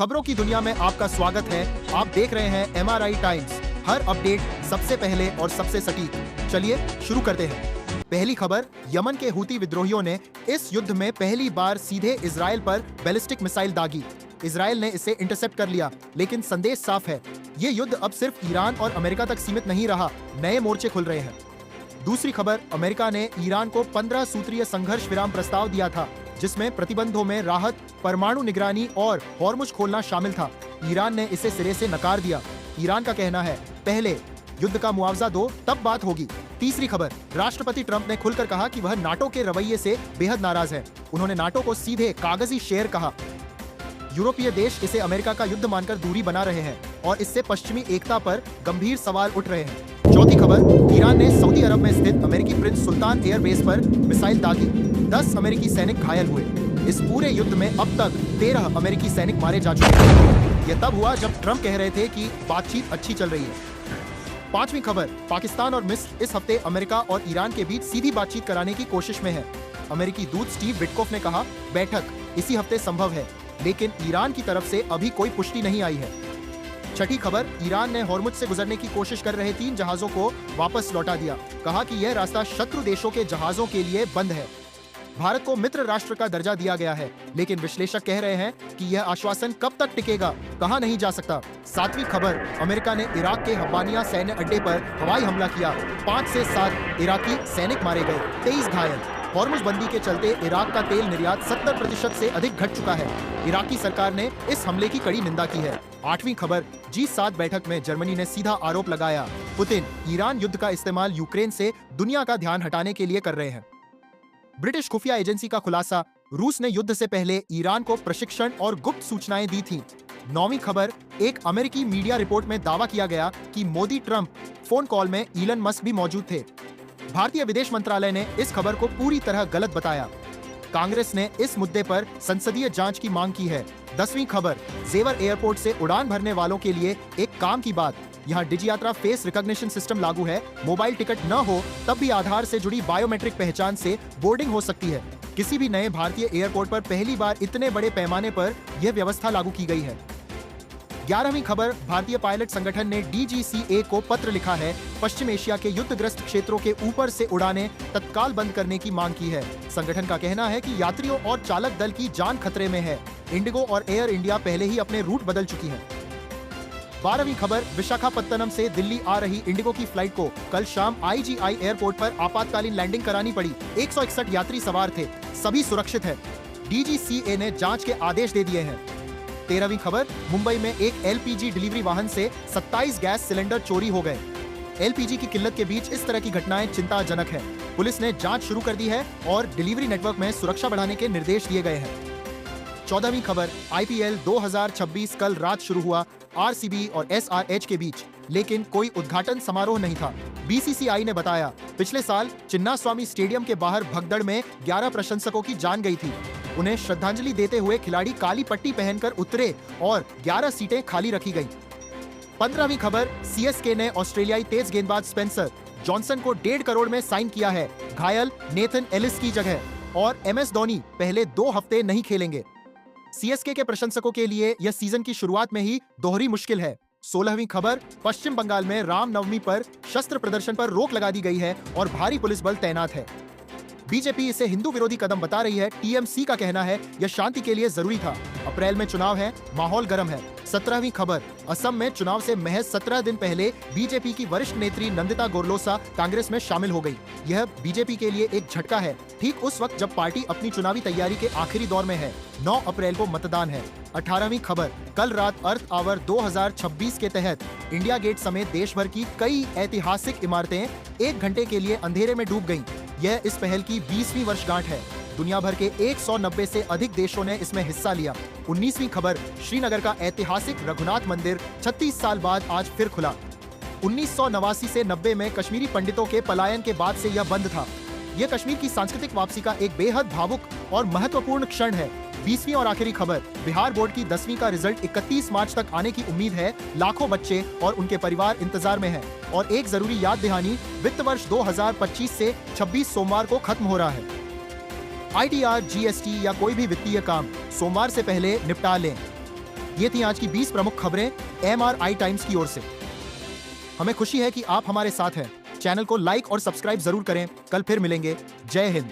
खबरों की दुनिया में आपका स्वागत है। आप देख रहे हैं MRI टाइम्स। हर अपडेट सबसे पहले और सबसे सटीक। चलिए शुरू करते हैं। पहली खबर, यमन के हूती विद्रोहियों ने इस युद्ध में पहली बार सीधे इजराइल पर बैलिस्टिक मिसाइल दागी। इजराइल ने इसे इंटरसेप्ट कर लिया, लेकिन संदेश साफ है, ये युद्ध अब सिर्फ ईरान और अमेरिका तक सीमित नहीं रहा, नए मोर्चे खुल रहे हैं। दूसरी खबर, अमेरिका ने ईरान को 15 सूत्रीय संघर्ष विराम प्रस्ताव दिया था, जिसमें प्रतिबंधों में राहत, परमाणु निगरानी और हॉर्मुज खोलना शामिल था। ईरान ने इसे सिरे से नकार दिया। ईरान का कहना है, पहले युद्ध का मुआवजा दो, तब बात होगी। तीसरी खबर, राष्ट्रपति ट्रंप ने खुलकर कहा कि वह नाटो के रवैये से बेहद नाराज है। उन्होंने नाटो को सीधे कागजी शेर कहा। यूरोपीय देश इसे अमेरिका का युद्ध मानकर दूरी बना रहे हैं और इससे पश्चिमी एकता पर गंभीर सवाल उठ रहे हैं। चौथी खबर, ईरान ने सऊदी अरब में स्थित अमेरिकी प्रिंस सुल्तान एयरबेस पर मिसाइल दागी। 10 अमेरिकी सैनिक घायल हुए। इस पूरे युद्ध में अब तक 13 अमेरिकी सैनिक मारे जा चुके हैं। यह तब हुआ जब ट्रंप कह रहे थे कि बातचीत अच्छी चल रही है। पांचवी खबर, पाकिस्तान और मिस्र इस हफ्ते अमेरिका और ईरान के बीच सीधी बातचीत कराने की कोशिश में है। अमेरिकी दूत स्टीव विटकोफ ने कहा, बैठक इसी हफ्ते संभव है, लेकिन ईरान की तरफ से अभी कोई पुष्टि नहीं आई है। छठी खबर, ईरान ने हॉर्मुज से गुजरने की कोशिश कर रहे 3 जहाजों को वापस लौटा दिया। कहा कि यह रास्ता शत्रु देशों के जहाजों के लिए बंद है। भारत को मित्र राष्ट्र का दर्जा दिया गया है, लेकिन विश्लेषक कह रहे हैं कि यह आश्वासन कब तक टिकेगा, कहा नहीं जा सकता। सातवीं खबर, अमेरिका ने इराक के हब्बानिया सैन्य अड्डे पर हवाई हमला किया। 5 से 7 इराकी सैनिक मारे गए, 23 घायल। हॉर्मुज बंदी के चलते इराक का तेल निर्यात 70% से अधिक घट चुका है। इराकी सरकार ने इस हमले की कड़ी निंदा की है। आठवीं खबर, G7 बैठक में जर्मनी ने सीधा आरोप लगाया, पुतिन ईरान युद्ध का इस्तेमाल यूक्रेन से दुनिया का ध्यान हटाने के लिए कर रहे हैं। ब्रिटिश खुफिया एजेंसी का खुलासा, रूस ने युद्ध से पहले ईरान को प्रशिक्षण और गुप्त सूचनाएं दी थीं। 9वीं खबर, एक अमेरिकी मीडिया रिपोर्ट में दावा किया गया कि मोदी ट्रंप फोन कॉल में इलन मस्क भी मौजूद थे। भारतीय विदेश मंत्रालय ने इस खबर को पूरी तरह गलत बताया। कांग्रेस ने इस मुद्दे पर संसदीय जांच की मांग की है। 10वीं खबर, जेवर एयरपोर्ट से उड़ान भरने वालों के लिए एक काम की बात, यहाँ डिजी यात्रा फेस रिकॉग्निशन सिस्टम लागू है। मोबाइल टिकट न हो तब भी आधार से जुड़ी बायोमेट्रिक पहचान से बोर्डिंग हो सकती है। किसी भी नए भारतीय एयरपोर्ट पर पहली बार इतने बड़े पैमाने पर यह व्यवस्था लागू की गई है। 11वीं खबर, भारतीय पायलट संगठन ने DGCA को पत्र लिखा है। पश्चिम एशिया के युद्धग्रस्त क्षेत्रों के ऊपर से उड़ानें तत्काल बंद करने की मांग की है। संगठन का कहना है कि यात्रियों और चालक दल की जान खतरे में है। इंडिगो और एयर इंडिया पहले ही अपने रूट बदल चुकी हैं। 12वीं खबर, विशाखापत्तनम से दिल्ली आ रही इंडिगो की फ्लाइट को कल शाम IGI एयरपोर्ट पर आपातकालीन लैंडिंग करानी पड़ी। 161 यात्री सवार थे, सभी सुरक्षित हैं। DGCA ने जांच के आदेश दे दिए हैं। 13वीं खबर, मुंबई में एक LPG डिलीवरी वाहन से 27 गैस सिलेंडर चोरी हो गए। LPG की किल्लत के बीच इस तरह की घटनाएं चिंताजनक है। पुलिस ने जांच शुरू कर दी है और डिलीवरी नेटवर्क में सुरक्षा बढ़ाने के निर्देश दिए गए हैं। 14वीं खबर, IPL 2026 कल रात शुरू हुआ RCB और SRH के बीच, लेकिन कोई उद्घाटन समारोह नहीं था। BCCI ने बताया, पिछले साल चिन्नास्वामी स्टेडियम के बाहर भगदड़ में 11 प्रशंसकों की जान गई थी। उन्हें श्रद्धांजलि देते हुए खिलाड़ी काली पट्टी पहनकर उतरे और 11 सीटें खाली रखी गईं। 15वीं खबर, CSK ने ऑस्ट्रेलियाई तेज गेंदबाज स्पेंसर जॉनसन को 1.5 करोड़ में साइन किया है, घायल नेथन एलिस की जगह, और MS धोनी पहले 2 हफ्ते नहीं खेलेंगे। CSK के प्रशंसकों के लिए यह सीजन की शुरुआत में ही दोहरी मुश्किल है। 16वीं खबर, पश्चिम बंगाल में रामनवमी पर शस्त्र प्रदर्शन पर रोक लगा दी गई है और भारी पुलिस बल तैनात है। बीजेपी इसे हिंदू विरोधी कदम बता रही है। TMC का कहना है यह शांति के लिए जरूरी था। अप्रैल में चुनाव है, माहौल गर्म है। 17वीं खबर, असम में चुनाव से महज 17 दिन पहले बीजेपी की वरिष्ठ नेत्री नंदिता गोरलोसा कांग्रेस में शामिल हो गई। यह बीजेपी के लिए एक झटका है, ठीक उस वक्त जब पार्टी अपनी चुनावी तैयारी के आखिरी दौर में है। 9 अप्रैल को मतदान है। 18वीं खबर, कल रात अर्थ आवर 2026 के तहत इंडिया गेट समेत देश भर की कई ऐतिहासिक इमारतें 1 घंटे के लिए अंधेरे में डूब गईं। यह इस पहल की 20वीं वर्षगांठ है। दुनिया भर के 190 से अधिक देशों ने इसमें हिस्सा लिया। 19वीं खबर, श्रीनगर का ऐतिहासिक रघुनाथ मंदिर 36 साल बाद आज फिर खुला। 1989 से 90 में कश्मीरी पंडितों के पलायन के बाद से यह बंद था। यह कश्मीर की सांस्कृतिक वापसी का एक बेहद भावुक और महत्वपूर्ण क्षण है। 20वीं और आखिरी खबर, बिहार बोर्ड की 10वीं का रिजल्ट 31 मार्च तक आने की उम्मीद है। लाखों बच्चे और उनके परिवार इंतजार में हैं। और एक जरूरी याद दहानी, वित्त वर्ष 2025 से 26 सोमवार को खत्म हो रहा है। ITR, GST या कोई भी वित्तीय काम सोमवार से पहले निपटा लें। ये थी आज की 20 प्रमुख खबरें MRI टाइम्स की ओर से। हमें खुशी है कि आप हमारे साथ हैं। चैनल को लाइक और सब्सक्राइब जरूर करें। कल फिर मिलेंगे। जय हिंद।